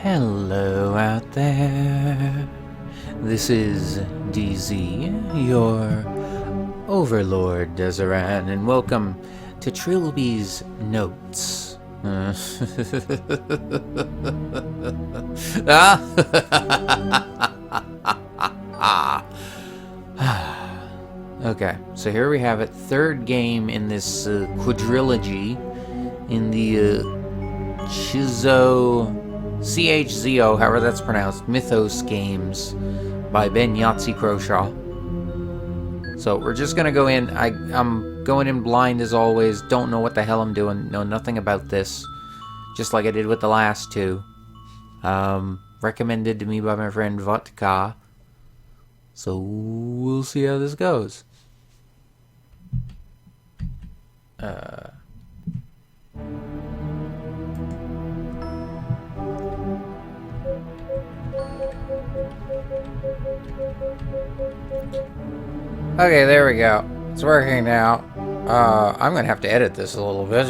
Hello out there. This is DZ, your Overlord Deseran, and welcome to Trilby's Notes. Okay, so here we have it. Third game in this quadrilogy in the CHZO, however that's pronounced, Mythos games by Ben Yahtzee Croshaw. So we're just gonna go in. I'm going in blind as always. Don't know what the hell I'm doing. Know nothing about this. Just like I did with the last two. Recommended to me by my friend Vodka. So we'll see how this goes. Okay, there we go. It's working now. I'm gonna have to edit this a little bit.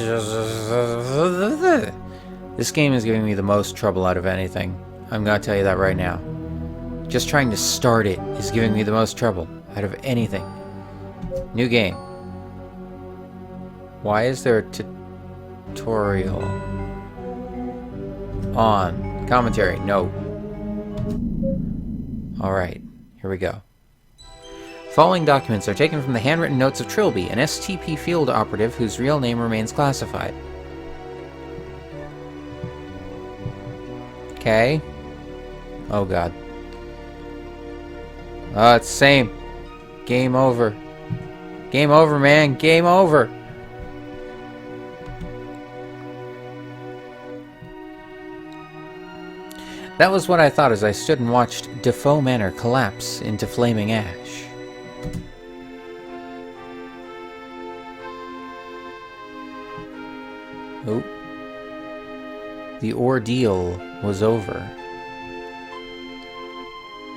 This game is giving me the most trouble out of anything. I'm gonna tell you that right now. Just trying to start it is giving me the most trouble out of anything. New game. Why is there a tutorial? On. Commentary. No. Alright, here we go. Following documents are taken from the handwritten notes of Trilby, an STP field operative whose real name remains classified. Okay. Oh god. Oh, it's the same. Game over. Game over, man. Game over. That was what I thought as I stood and watched Defoe Manor collapse into flaming ash. Oh. The ordeal was over.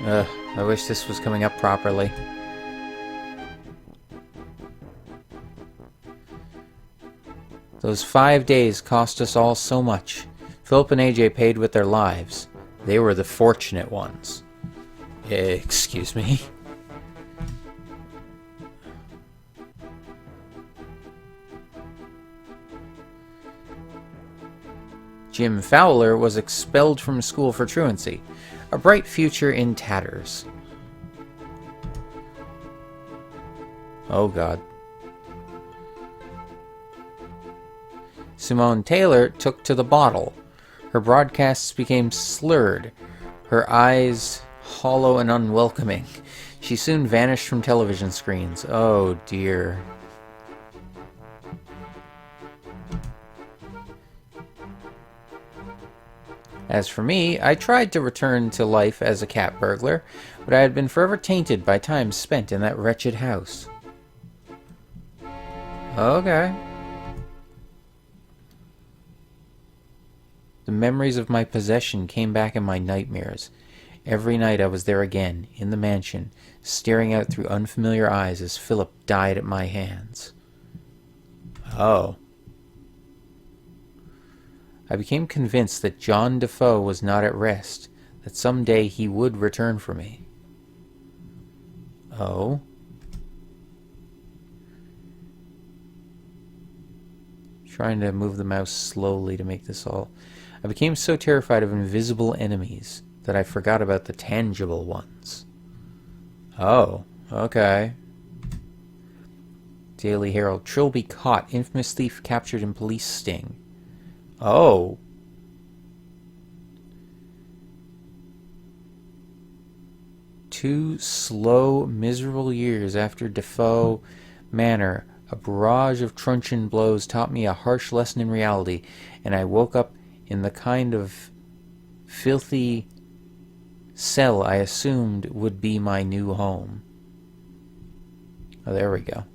I wish this was coming up properly. Those 5 days cost us all so much. Philip and AJ paid with their lives. They were the fortunate ones. Excuse me. Jim Fowler was expelled from school for truancy. A bright future in tatters. Oh god. Simone Taylor took to the bottle. Her broadcasts became slurred, her eyes hollow and unwelcoming. She soon vanished from television screens. Oh dear. As for me, I tried to return to life as a cat burglar, but I had been forever tainted by time spent in that wretched house. Okay. The memories of my possession came back in my nightmares. Every night I was there again, in the mansion, staring out through unfamiliar eyes as Philip died at my hands. Oh. I became convinced that John Defoe was not at rest, that someday he would return for me. Oh? Trying to move the mouse slowly to make this all... I became so terrified of invisible enemies that I forgot about the tangible ones. Oh, okay. Daily Herald. Trilby caught. Infamous thief captured in police sting. Oh. Two slow, miserable years after Defoe Manor, a barrage of truncheon blows taught me a harsh lesson in reality, and I woke up in the kind of filthy cell I assumed would be my new home. Oh, there we go.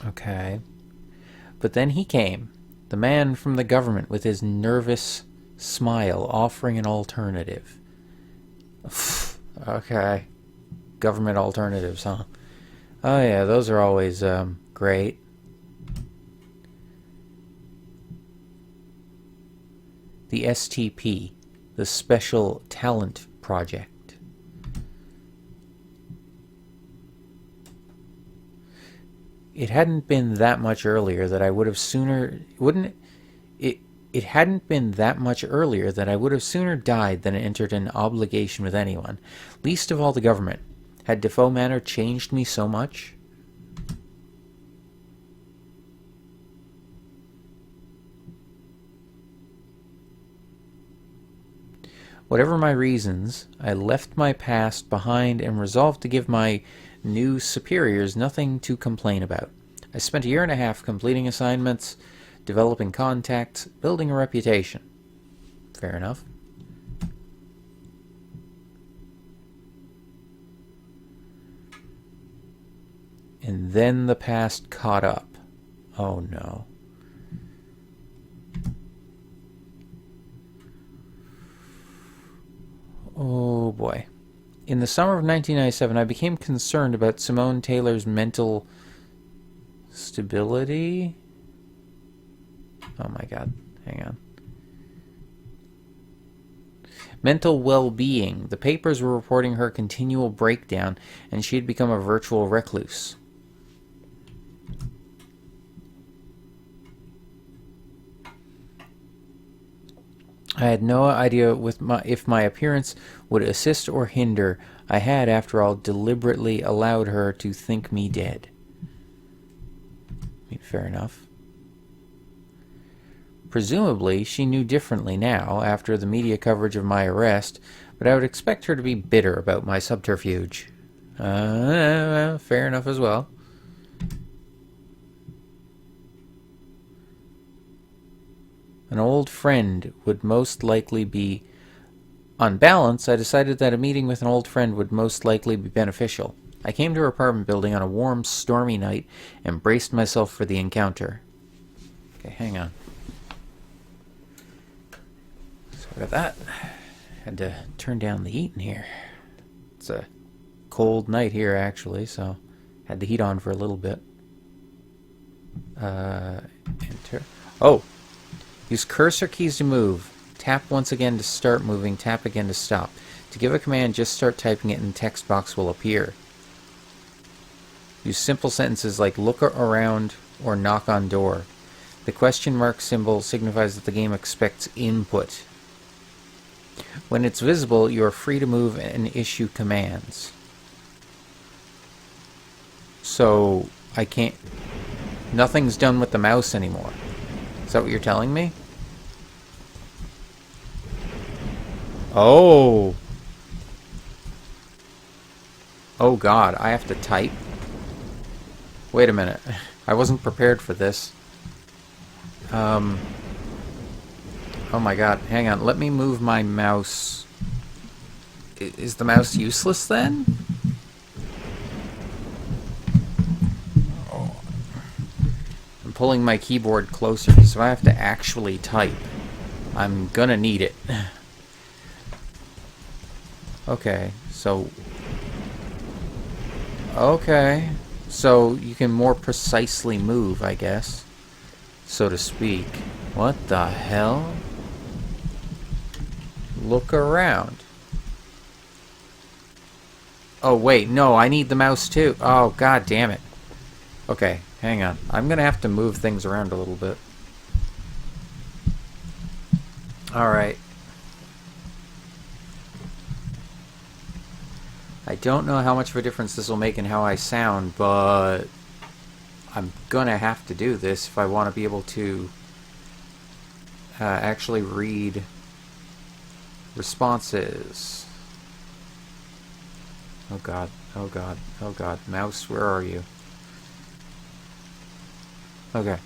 Okay. But then he came, the man from the government with his nervous smile offering an alternative. Okay. Government alternatives, huh? Oh yeah, those are always great. The STP, the Special Talent Project. It hadn't been that much earlier that I would have sooner... It hadn't been that much earlier that I would have sooner died than entered an obligation with anyone, least of all the government. Had Defoe Manor changed me so much? Whatever my reasons, I left my past behind and resolved to give my new superiors nothing to complain about. I spent a year and a half completing assignments, developing contacts, building a reputation. Fair enough. And then the past caught up. Oh no. Oh boy. In the summer of 1997, I became concerned about Simone Taylor's mental stability. Oh my god. Hang on. Mental well-being. The papers were reporting her continual breakdown, and she had become a virtual recluse. I had no idea if my appearance would assist or hinder. I had, after all, deliberately allowed her to think me dead. I mean, fair enough. Presumably, she knew differently now, after the media coverage of my arrest, but I would expect her to be bitter about my subterfuge. Fair enough as well. An old friend would most likely be... On balance, I decided that a meeting with an old friend would most likely be beneficial. I came to her apartment building on a warm, stormy night and braced myself for the encounter. Okay, hang on. Sorry about that. Had to turn down the heat in here. It's a cold night here, actually, so had the heat on for a little bit. Enter. Oh! Use cursor keys to move. Tap once again to start moving, tap again to stop. To give a command, just start typing it and the text box will appear. Use simple sentences like look around or knock on door. The question mark symbol signifies that the game expects input. When it's visible, you are free to move and issue commands. So, I can't... Nothing's done with the mouse anymore. Is that what you're telling me? Oh! Oh god, I have to type? Wait a minute. I wasn't prepared for this. Oh my god, hang on. Let me move my mouse. Is the mouse useless then? Oh. I'm pulling my keyboard closer because if I have to actually type, I'm gonna need it. Okay, so... Okay, so you can more precisely move, I guess, so to speak. What the hell? Look around. Oh, wait, no, I need the mouse too. Oh, god damn it. Okay, hang on. I'm gonna have to move things around a little bit. Alright. I don't know how much of a difference this will make in how I sound, but I'm gonna have to do this if I want to be able to actually read responses. Oh god, oh god, oh god. Mouse, where are you? Okay.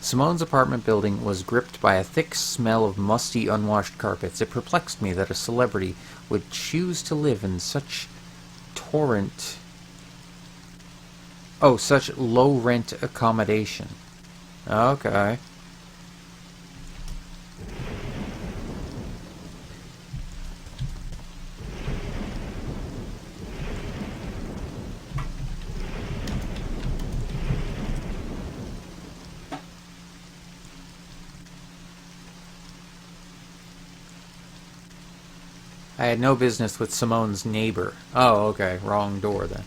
Simone's apartment building was gripped by a thick smell of musty, unwashed carpets. It perplexed me that a celebrity would choose to live in such such low-rent accommodation. Okay. I had no business with Simone's neighbor. Oh, okay. Wrong door then.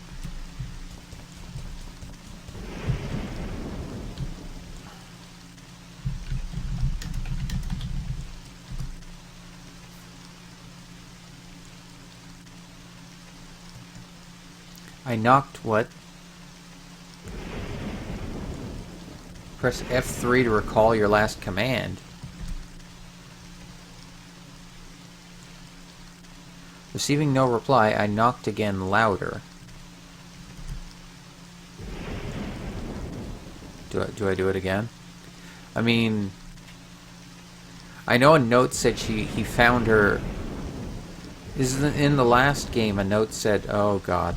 I knocked what? Press F3 to recall your last command. Receiving no reply, I knocked again louder. Do I do it again? I mean, I know a note said he found her. In the last game a note said, oh god.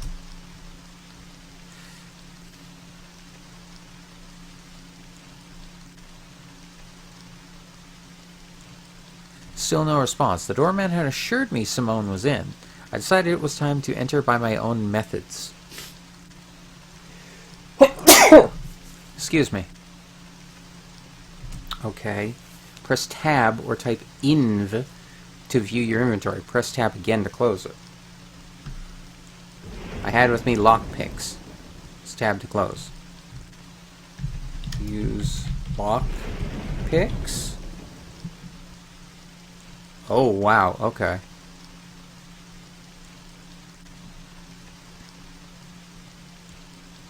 Still no response. The doorman had assured me Simone was in. I decided it was time to enter by my own methods. Excuse me. Okay. Press tab or type inv to view your inventory. Press tab again to close it. I had with me lockpicks. Press tab to close. Use lockpicks. Oh, wow, okay.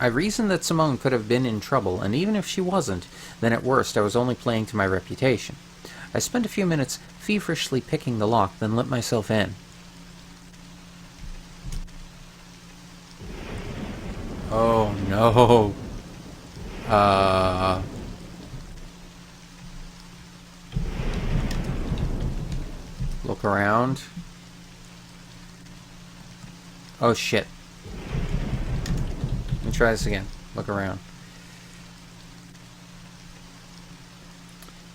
I reasoned that Simone could have been in trouble, and even if she wasn't, then at worst I was only playing to my reputation. I spent a few minutes feverishly picking the lock, then let myself in. Oh, no. Look around. Oh, shit. Let me try this again. Look around.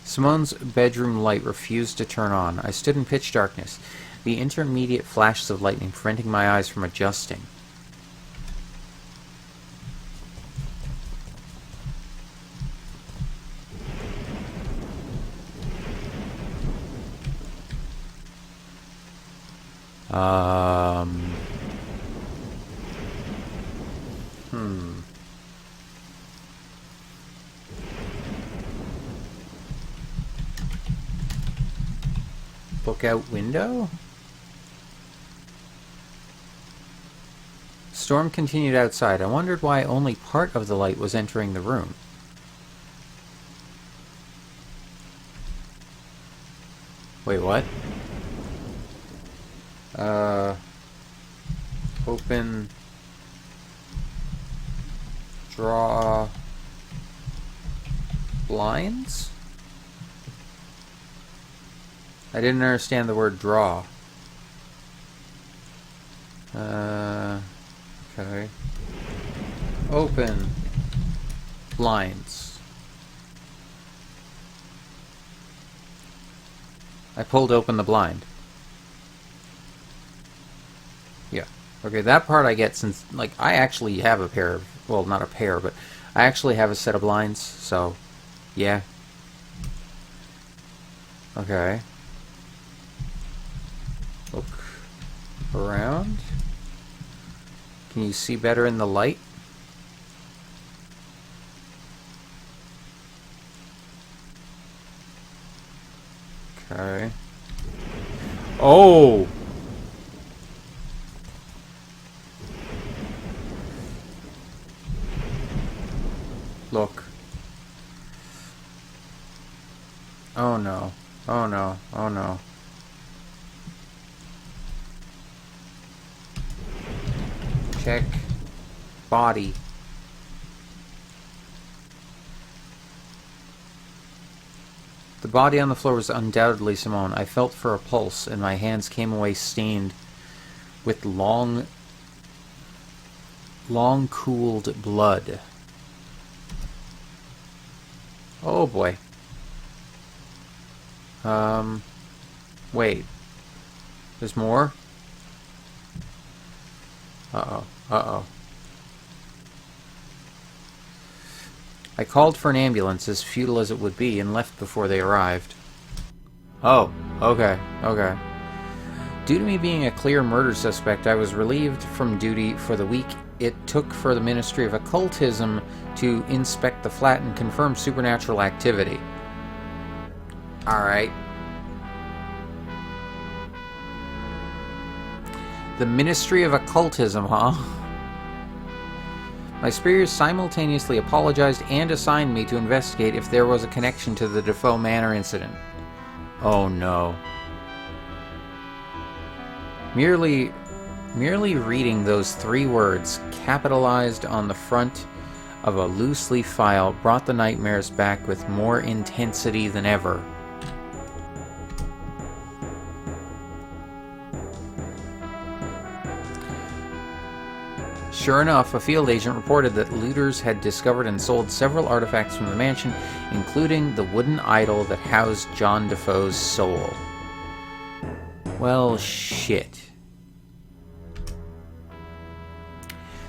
Simone's bedroom light refused to turn on. I stood in pitch darkness, the intermediate flashes of lightning preventing my eyes from adjusting. Lookout window? Storm continued outside. I wondered why only part of the light was entering the room. Wait, what? Open. Draw. Blinds? I didn't understand the word draw. Okay. Open. Blinds. I pulled open the blind. Yeah. Okay, that part I get since, like, I actually have a pair of, well, not a pair, but I actually have a set of blinds, so, yeah. Okay. Look around. Can you see better in the light? Okay. Oh! Look. Oh no. Oh no. Oh no. Check. Body. The body on the floor was undoubtedly Simone. I felt for a pulse, and my hands came away stained with long cooled blood. Oh boy. Wait. There's more? Uh-oh. Uh-oh. I called for an ambulance, as futile as it would be, and left before they arrived. Oh, okay, okay. Due to me being a clear murder suspect, I was relieved from duty for the week it took for the Ministry of Occultism to inspect the flat and confirm supernatural activity. Alright. The Ministry of Occultism, huh? My superiors simultaneously apologized and assigned me to investigate if there was a connection to the Defoe Manor incident. Oh no. Merely reading those 3 words, capitalized on the front of a loose-leaf file, brought the nightmares back with more intensity than ever. Sure enough, a field agent reported that looters had discovered and sold several artifacts from the mansion, including the wooden idol that housed John Defoe's soul. Well, shit.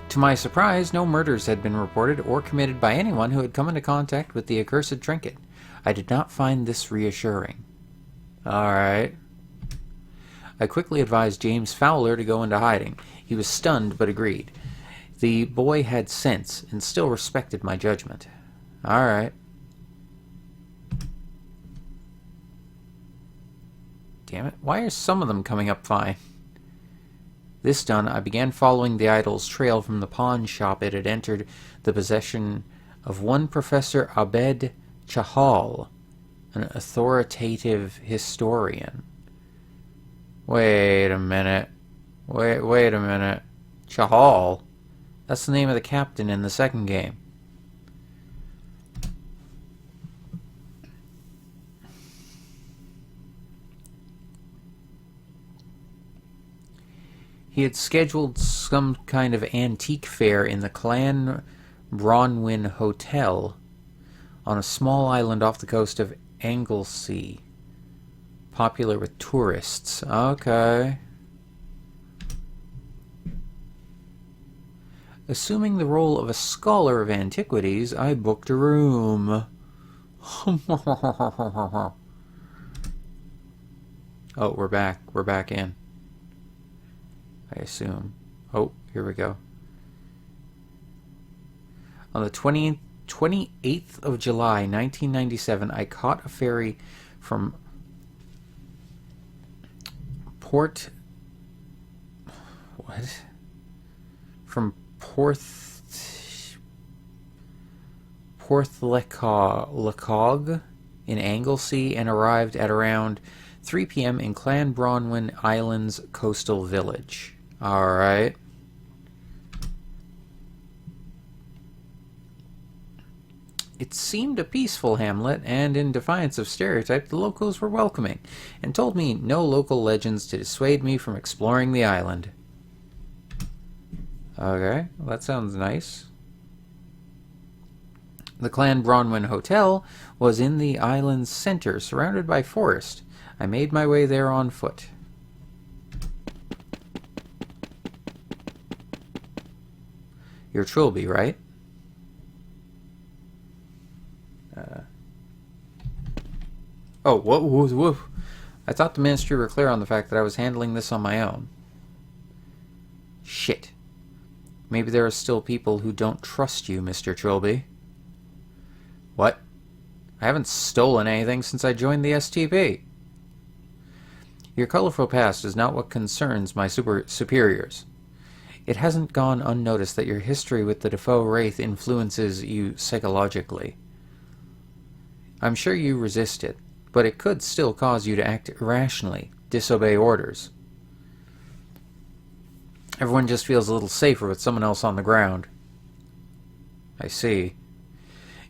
To my surprise, no murders had been reported or committed by anyone who had come into contact with the accursed trinket. I did not find this reassuring. Alright. I quickly advised James Fowler to go into hiding. He was stunned, but agreed. The boy had sense and still respected my judgment. Alright. Damn it, why are some of them coming up fine? This done, I began following the idol's trail from the pawn shop it had entered the possession of one Professor Abed Chahal, an authoritative historian. Wait a minute. Wait a minute. Chahal? That's the name of the captain in the second game. He had scheduled some kind of antique fair in the Clan Bronwyn Hotel on a small island off the coast of Anglesey, popular with tourists. Okay. Assuming the role of a scholar of antiquities, I booked a room. Oh, we're back. We're back in. I assume. Oh, here we go. On the 28th of July, 1997, I caught a ferry from Porthlecog in Anglesey and arrived at around 3 p.m. in Clan Bronwyn Island's coastal village. Alright. It seemed a peaceful hamlet, and in defiance of stereotype, the locals were welcoming, and told me no local legends to dissuade me from exploring the island. Okay, well, that sounds nice. The Clan Bronwyn Hotel was in the island's center, surrounded by forest. I made my way there on foot. You're Trilby, right? Oh, whoa. I thought the Ministry were clear on the fact that I was handling this on my own. Shit. Maybe there are still people who don't trust you, Mr. Trilby. What? I haven't stolen anything since I joined the STP. Your colorful past is not what concerns my superiors. It hasn't gone unnoticed that your history with the Defoe Wraith influences you psychologically. I'm sure you resist it, but it could still cause you to act irrationally, disobey orders. Everyone just feels a little safer with someone else on the ground. I see.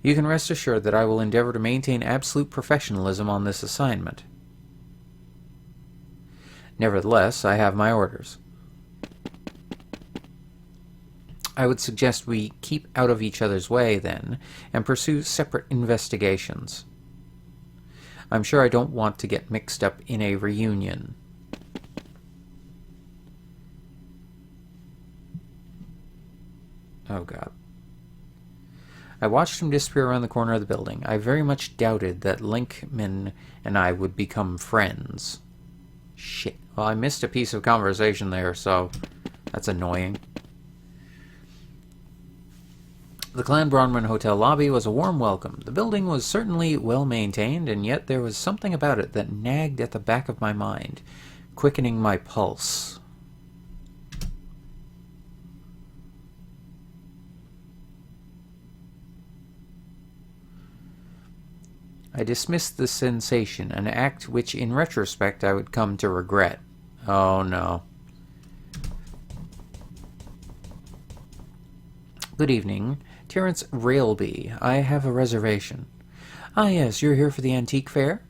You can rest assured that I will endeavor to maintain absolute professionalism on this assignment. Nevertheless, I have my orders. I would suggest we keep out of each other's way, then, and pursue separate investigations. I'm sure I don't want to get mixed up in a reunion. Oh, God. I watched him disappear around the corner of the building. I very much doubted that Linkman and I would become friends. Shit. Well, I missed a piece of conversation there, so that's annoying. The Clan Bronwyn Hotel lobby was a warm welcome. The building was certainly well maintained, and yet there was something about it that nagged at the back of my mind, quickening my pulse. I dismissed the sensation, an act which in retrospect I would come to regret. Oh no. Good evening. Terence Railby. I have a reservation. Ah yes, you're here for the antique fair?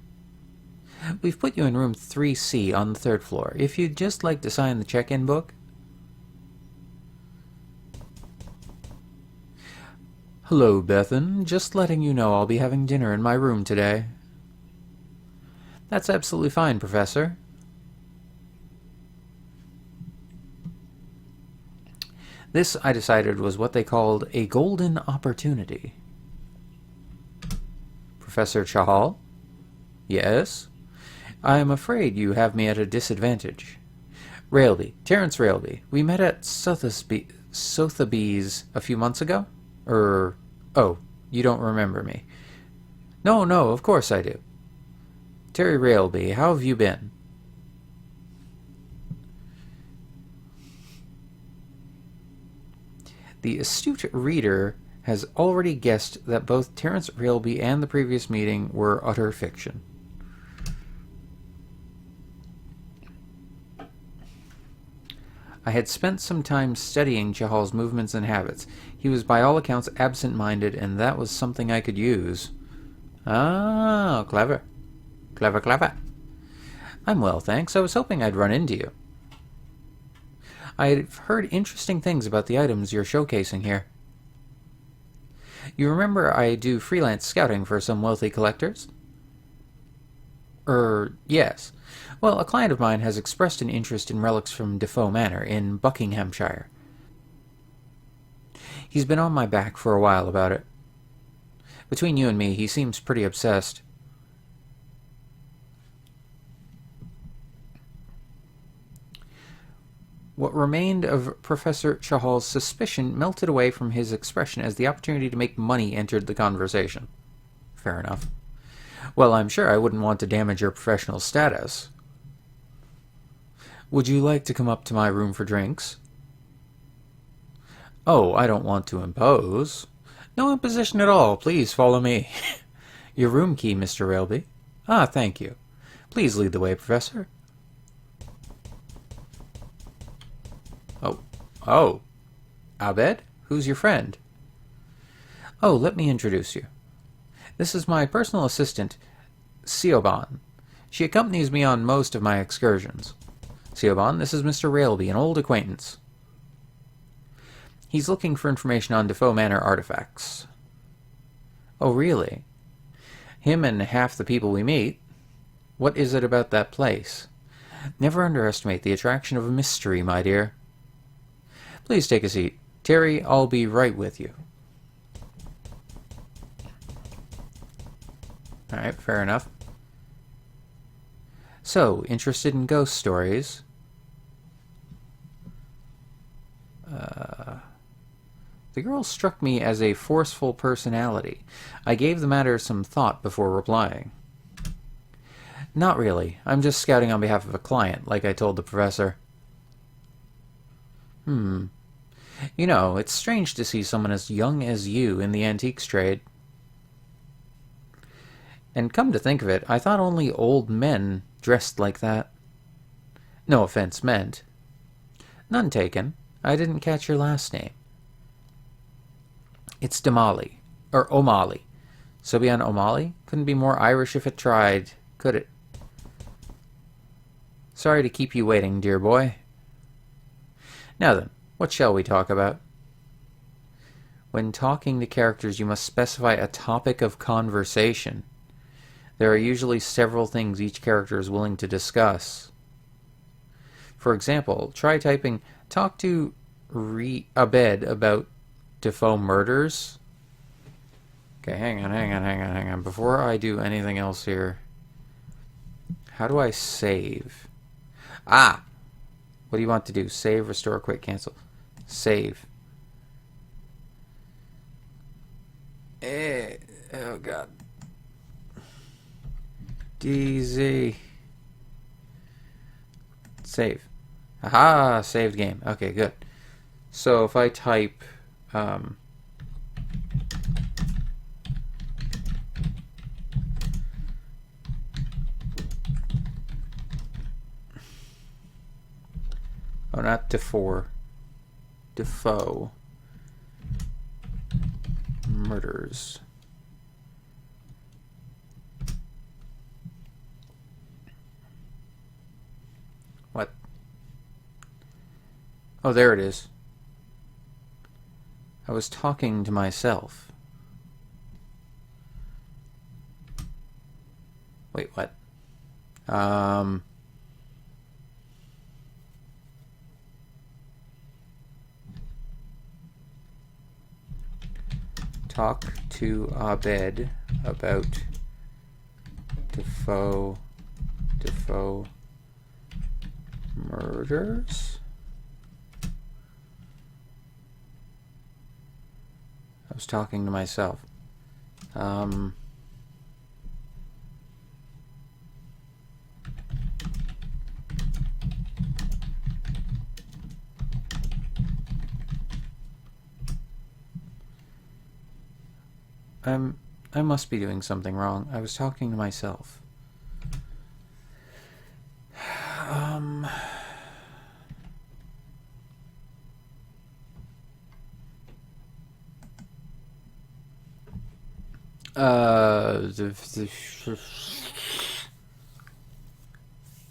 We've put you in room 3C on the third floor. If you'd just like to sign the check-in book. Hello, Bethan. Just letting you know I'll be having dinner in my room today. That's absolutely fine, Professor. This, I decided, was what they called a golden opportunity. Professor Chahal? Yes? I am afraid you have me at a disadvantage. Railby, Terence Railby. We met at Sotheby's a few months ago? Oh, you don't remember me. No, of course I do. Terry Railby, how have you been? The astute reader has already guessed that both Terence Railby and the previous meeting were utter fiction. I had spent some time studying Chahal's movements and habits. He was by all accounts absent-minded, and that was something I could use. Ah, clever. Clever. I'm well, thanks. I was hoping I'd run into you. I've heard interesting things about the items you're showcasing here. You remember I do freelance scouting for some wealthy collectors? Yes. Well, a client of mine has expressed an interest in relics from Defoe Manor in Buckinghamshire. He's been on my back for a while about it. Between you and me, he seems pretty obsessed. What remained of Professor Chahal's suspicion melted away from his expression as the opportunity to make money entered the conversation. Fair enough. Well, I'm sure I wouldn't want to damage your professional status. Would you like to come up to my room for drinks? Oh, I don't want to impose. No imposition at all. Please follow me. Your room key, Mr. Railby. Ah, thank you. Please lead the way, Professor. Oh. Abed? Who's your friend? Oh, let me introduce you. This is my personal assistant, Siobhan. She accompanies me on most of my excursions. Siobhan, this is Mr. Railby, an old acquaintance. He's looking for information on Defoe Manor artifacts. Oh, really? Him and half the people we meet? What is it about that place? Never underestimate the attraction of a mystery, my dear. Please take a seat. Terry, I'll be right with you. Alright, fair enough. So, interested in ghost stories? The girl struck me as a forceful personality. I gave the matter some thought before replying. Not really. I'm just scouting on behalf of a client, like I told the professor. You know, it's strange to see someone as young as you in the antiques trade. And come to think of it, I thought only old men dressed like that. No offense meant. None taken. I didn't catch your last name. It's Damali. Or O'Malley. Sobian O'Malley? Couldn't be more Irish if it tried, could it? Sorry to keep you waiting, dear boy. Now then, what shall we talk about? When talking to characters, you must specify a topic of conversation. There are usually several things each character is willing to discuss. For example, try typing, talk to Abed about Defoe murders. Okay, hang on. Before I do anything else here, how do I save? Ah! What do you want to do? Save, restore, quit, cancel. Save. Oh god. DZ. Save. Aha! Saved game. Okay, good. So if I type... oh, not Defoe. Defoe. Murders. What? Oh, there it is. I was talking to myself. Wait, what? Talk to Abed about Defoe murders? I was talking to myself. I must be doing something wrong. I was talking to myself.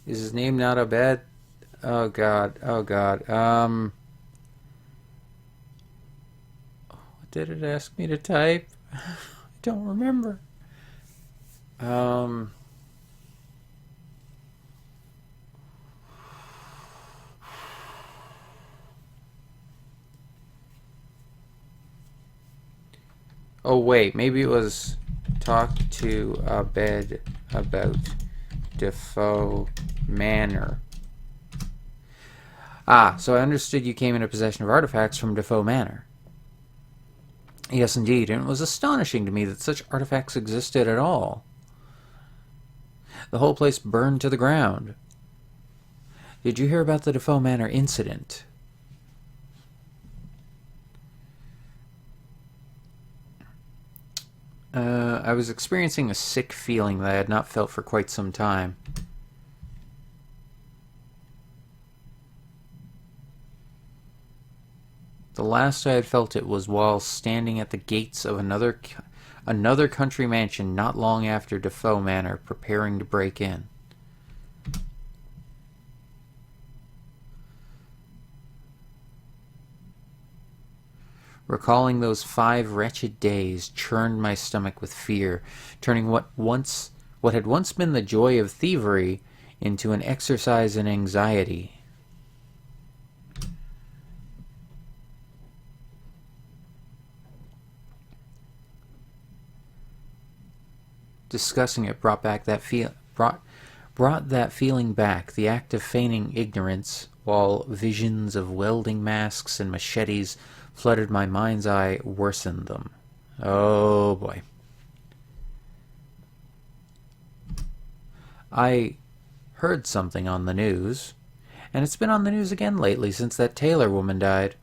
Is his name not Abed? Oh god, oh god. What did it ask me to type? I don't remember. Oh wait, maybe it was talk to Abed about Defoe Manor. Ah, so I understood you came into possession of artifacts from Defoe Manor. Yes, indeed, and it was astonishing to me that such artifacts existed at all. The whole place burned to the ground. Did you hear about the Defoe Manor incident? I was experiencing a sick feeling that I had not felt for quite some time. The last I had felt it was while standing at the gates of another country mansion not long after Defoe Manor, preparing to break in. Recalling those 5 wretched days churned my stomach with fear, turning what had once been the joy of thievery into an exercise in anxiety. Discussing it brought that feeling back, the act of feigning ignorance, while visions of welding masks and machetes flooded my mind's eye, worsened them. Oh boy. I heard something on the news, and it's been on the news again lately since that Taylor woman died.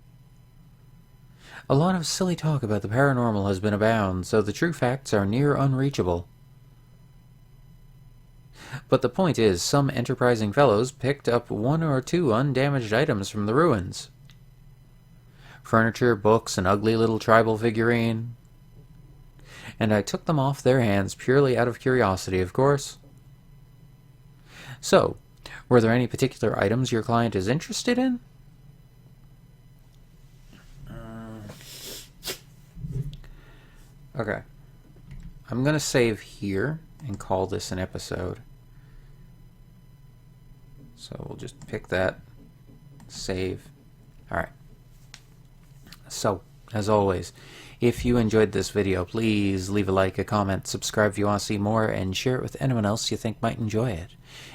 A lot of silly talk about the paranormal has been abound, so the true facts are near unreachable. But the point is, some enterprising fellows picked up 1 or 2 undamaged items from the ruins. Furniture, books, an ugly little tribal figurine. And I took them off their hands purely out of curiosity, of course. So, were there any particular items your client is interested in? Okay. I'm going to save here and call this an episode. So we'll just pick that, save. Alright. So, As always, if you enjoyed this video, please leave a like, a comment, subscribe if you want to see more, and share it with anyone else you think might enjoy it.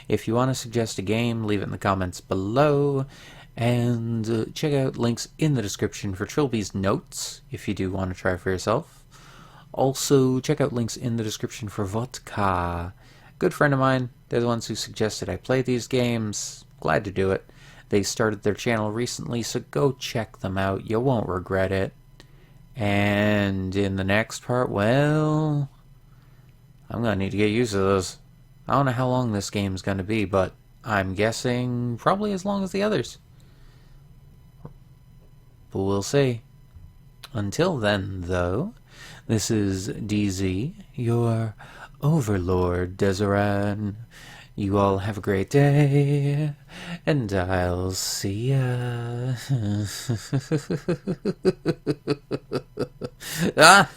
If you want to suggest a game, leave it in the comments below, and check out links in the description for Trilby's notes, if you do want to try for yourself. Also, check out links in the description for Vodka. Good friend of mine, they're the ones who suggested I play these games. Glad to do it. They started their channel recently, so go check them out. You won't regret it. And in the next part, well, I'm going to need to get used to this. I don't know how long this game's going to be, but I'm guessing probably as long as the others. But we'll see. Until then, though, this is DZ, your Overlord Deseran. You all have a great day, and I'll see ya. Ah!